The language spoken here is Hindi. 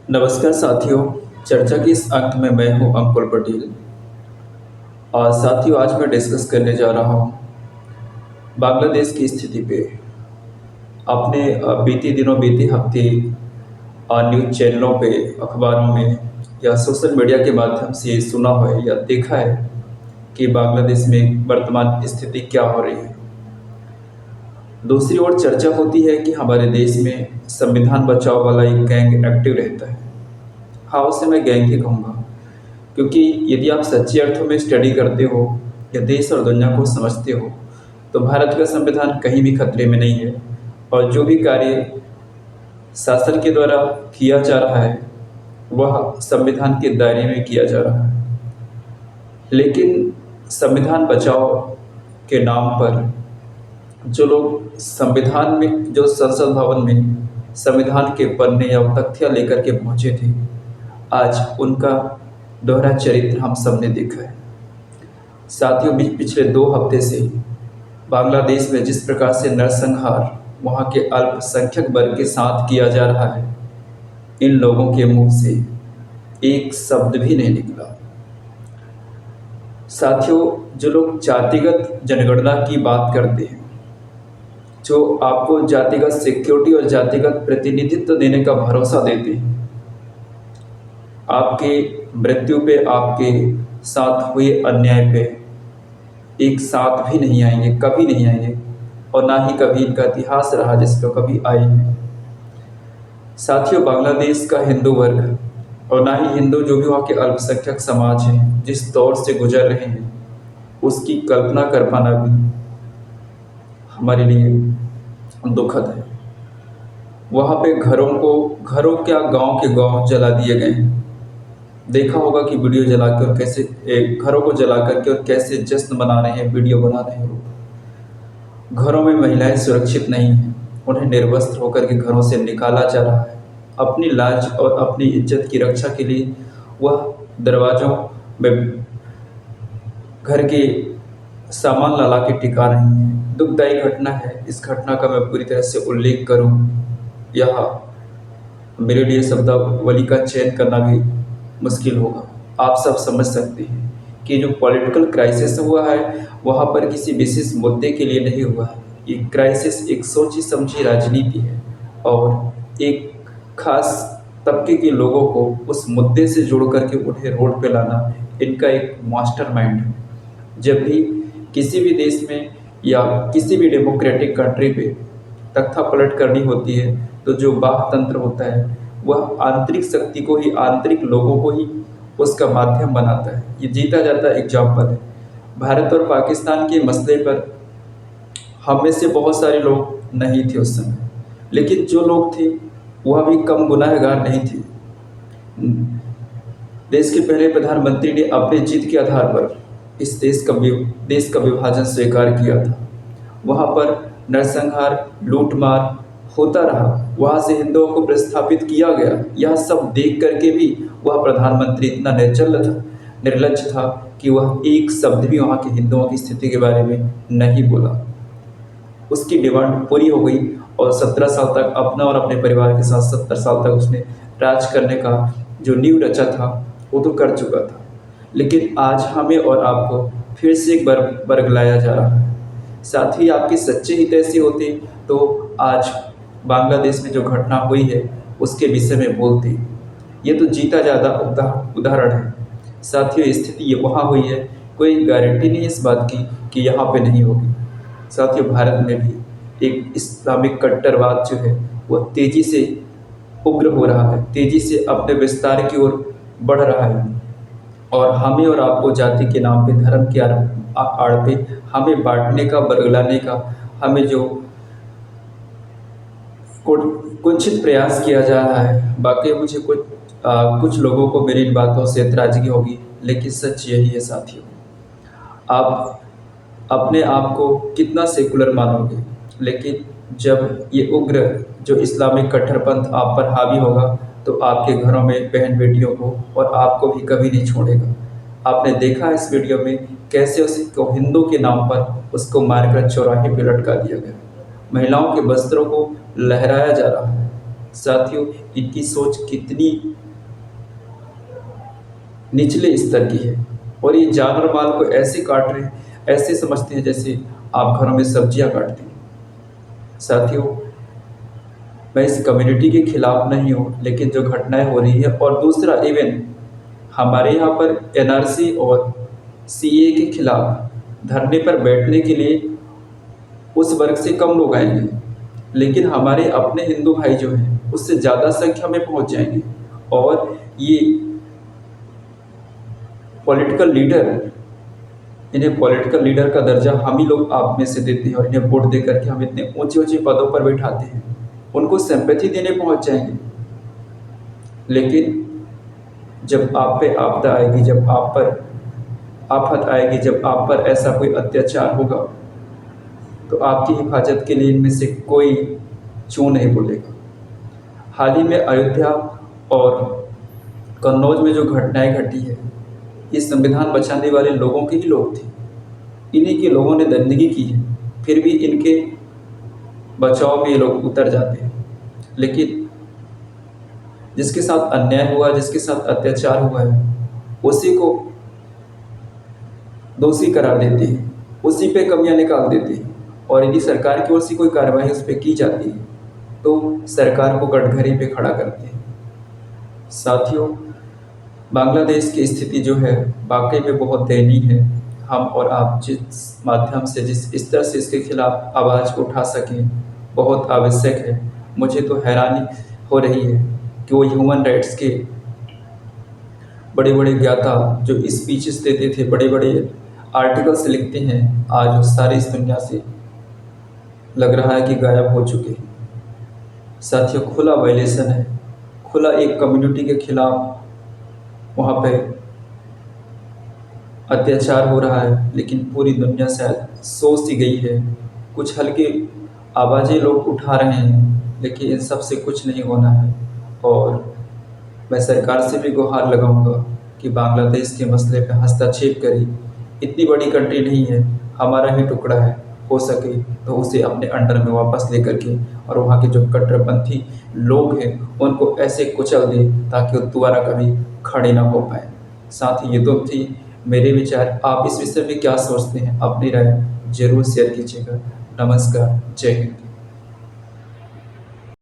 नमस्कार साथियों। चर्चा के इस अंक में मैं हूं अंकुर पटेल। और साथियों, आज मैं डिस्कस करने जा रहा हूं बांग्लादेश की स्थिति पे। आपने बीते दिनों बीते हफ्ते न्यूज़ चैनलों पे, अखबारों में या सोशल मीडिया के माध्यम से सुना है या देखा है कि बांग्लादेश में वर्तमान स्थिति क्या हो रही है। दूसरी ओर चर्चा होती है कि हमारे देश में संविधान बचाओ वाला एक गैंग एक्टिव रहता है। हाँ, उसे मैं गैंग ही कहूँगा, क्योंकि यदि आप सच्चे अर्थों में स्टडी करते हो या देश और दुनिया को समझते हो तो भारत का संविधान कहीं भी खतरे में नहीं है। और जो भी कार्य शासन के द्वारा किया जा रहा है वह संविधान के दायरे में किया जा रहा है। लेकिन संविधान बचाओ के नाम पर जो लोग संविधान में, जो संसद भवन में संविधान के पन्ने या तख्तियाँ लेकर के पहुँचे थे, आज उनका दोहरा चरित्र हम सब ने देखा है। साथियों, पिछले 2 हफ्ते से बांग्लादेश में जिस प्रकार से नरसंहार वहाँ के अल्पसंख्यक वर्ग के साथ किया जा रहा है, इन लोगों के मुंह से एक शब्द भी नहीं निकला। साथियों, जो लोग जातिगत जनगणना की बात करते हैं, जो आपको जातिगत सिक्योरिटी और जातिगत प्रतिनिधित्व देने का भरोसा देते हैं, आपके मृत्यु पे, आपके साथ हुए अन्याय पे एक साथ भी नहीं आएंगे, कभी नहीं आएंगे। और ना ही कभी इनका इतिहास रहा जिस पर कभी आए हैं। साथियों, बांग्लादेश का हिंदू वर्ग और ना ही हिंदू, जो भी वहाँ के अल्पसंख्यक समाज हैं, जिस दौर से गुजर रहे हैं उसकी कल्पना कर पाना भी हमारे लिए दुखद है। वहाँ पे घरों क्या, गांव के गांव जला दिए गए हैं। देखा होगा कि वीडियो जला के और कैसे घरों को जला करके और कैसे जश्न मना रहे हैं, वीडियो बना रहे हैं लोग। घरों में महिलाएं सुरक्षित नहीं हैं, उन्हें निर्वस्त्र होकर के घरों से निकाला जा रहा है। अपनी लाज और अपनी इज्जत की रक्षा के लिए वह दरवाजों में घर के सामान ला के टिका रही हैं। दुखदायी घटना है। इस घटना का मैं पूरी तरह से उल्लेख करूं, यह मेरे लिए शब्दावली का चयन करना भी मुश्किल होगा। आप सब समझ सकते हैं कि जो पॉलिटिकल क्राइसिस हुआ है वहाँ पर किसी विशेष मुद्दे के लिए नहीं हुआ है। ये क्राइसिस एक सोची समझी राजनीति है और एक खास तबके के लोगों को उस मुद्दे से जोड़ करके उन्हें रोड पे लाना इनका एक मास्टरमाइंड है। जब भी किसी भी देश में या किसी भी डेमोक्रेटिक कंट्री पे तख्ता पलट करनी होती है तो जो बाह्य तंत्र होता है वह आंतरिक शक्ति को ही, आंतरिक लोगों को ही उसका माध्यम बनाता है। ये जीता जाता एग्जाम्पल है। भारत और पाकिस्तान के मसले पर हम में से बहुत सारे लोग नहीं थे उस समय, लेकिन जो लोग थे वह भी कम गुनाहगार नहीं थे। देश के पहले प्रधानमंत्री ने अपने जीत के आधार पर इस देश का विभाजन स्वीकार किया था। वहाँ पर नरसंहार, लूटमार होता रहा, वहाँ से हिंदुओं को प्रस्थापित किया गया। यह सब देख करके भी वह प्रधानमंत्री इतना निर्लज्ज था कि वह एक शब्द भी वहाँ के हिंदुओं की स्थिति के बारे में नहीं बोला। उसकी डिमांड पूरी हो गई और 17 साल तक अपना और अपने परिवार के साथ 70 साल तक उसने राज करने का जो नींव रचा था वो तो कर चुका था। लेकिन आज हमें और आपको फिर से एक बार बरगलाया जा रहा है। साथ ही आपके सच्चे हित ऐसे होते तो आज बांग्लादेश में जो घटना हुई है उसके विषय में बोलते। ये तो जीता ज़्यादा उदाहरण है। साथियों, स्थिति ये वहाँ हुई है, कोई गारंटी नहीं इस बात की कि यहाँ पे नहीं होगी। साथियों, भारत में भी एक इस्लामिक कट्टरवाद जो है वह तेज़ी से उग्र हो रहा है, तेज़ी से अपने विस्तार की ओर बढ़ रहा है। और हमें और आपको जाति के नाम पे, धर्म के आड़ पे हमें बांटने का, बरगलाने का, हमें जो कुंठित प्रयास किया जा रहा है। बाकी मुझे कुछ लोगों को मेरी इन बातों से एतराज़गी होगी, लेकिन सच यही है साथियों। आप अपने आप को कितना सेकुलर मानोगे, लेकिन जब ये उग्र जो इस्लामिक कट्टरपंथ आप पर हावी होगा तो आपके घरों में बहन बेटियों को और आपको भी कभी नहीं छोड़ेगा। आपने देखा इस वीडियो में कैसे उसको हिंदू के नाम पर उसको मारकर चौराहे पे लटका दिया गया। महिलाओं के वस्त्रों को लहराया जा रहा है। साथियों, इनकी सोच कितनी निचले स्तर की है और ये जानवर माल को ऐसे काट रहे हैं, ऐसे समझते हैं जैसे आप घरों में सब्जियां काटते हैं। साथियों, मैं इस कम्युनिटी के खिलाफ नहीं हूँ, लेकिन जो घटनाएं हो रही है और दूसरा इवन हमारे यहाँ पर एनआरसी और सीए के खिलाफ धरने पर बैठने के लिए उस वर्ग से कम लोग आएंगे, लेकिन हमारे अपने हिंदू भाई जो हैं उससे ज़्यादा संख्या में पहुंच जाएंगे और ये पॉलिटिकल लीडर, इन्हें पॉलिटिकल लीडर का दर्जा हम ही लोग आप में से देते हैं और इन्हें वोट दे करके हम इतने ऊंचे ऊंचे पदों पर बैठाते हैं, उनको सिंपैथी देने पहुंच जाएंगे। लेकिन जब आप पे आपदा आएगी, जब आप पर आफत आएगी, जब आप पर ऐसा कोई अत्याचार होगा, तो आपकी हिफाजत के लिए इनमें से कोई चूँ नहीं बोलेगा। हाल ही में अयोध्या और कन्नौज में जो घटनाएं घटी है, ये संविधान बचाने वाले लोगों के ही लोग थे, इन्हीं के लोगों ने दंडगी की है, फिर भी इनके बचाव में ये लोग उतर जाते हैं। लेकिन जिसके साथ अन्याय हुआ, जिसके साथ अत्याचार हुआ है, उसी को दोषी करार देते हैं, उसी पे कमियां निकाल देते हैं और यदि सरकार की ओर से कोई कार्रवाई उस पर की जाती है तो सरकार को कटघरे पे खड़ा करते हैं। साथियों, बांग्लादेश की स्थिति जो है वाकई में बहुत दयनीय है। हम और आप जिस माध्यम से, जिस स्तर से इसके खिलाफ आवाज़ उठा सकें, बहुत आवश्यक है। मुझे तो हैरानी हो रही है कि वो ह्यूमन राइट्स के बड़े बड़े ज्ञाता जो स्पीचेस देते थे, बड़े बड़े आर्टिकल्स लिखते हैं, आज वो सारी इस दुनिया से लग रहा है कि गायब हो चुके हैं। साथियों, खुला वायलेशन है, खुला एक कम्युनिटी के खिलाफ वहाँ पे अत्याचार हो रहा है, लेकिन पूरी दुनिया शायद सो सी गई है। कुछ हल्की आवाज़ें लोग उठा रहे हैं, लेकिन इन सब से कुछ नहीं होना है। और मैं सरकार से भी गुहार लगाऊंगा कि बांग्लादेश के मसले पर हस्तक्षेप करी। इतनी बड़ी कंट्री नहीं है, हमारा ही टुकड़ा है, हो सके तो उसे अपने अंडर में वापस लेकर के और वहाँ के जो कट्टरपंथी लोग हैं उनको ऐसे कुचल दे ताकि वो दोबारा कभी खड़े ना हो पाए। साथ ही ये तो थी मेरे विचार। आप इस विषय में क्या सोचते हैं? अपनी राय जरूर शेयर कीजिएगा। नमस्कार, जय हिंद।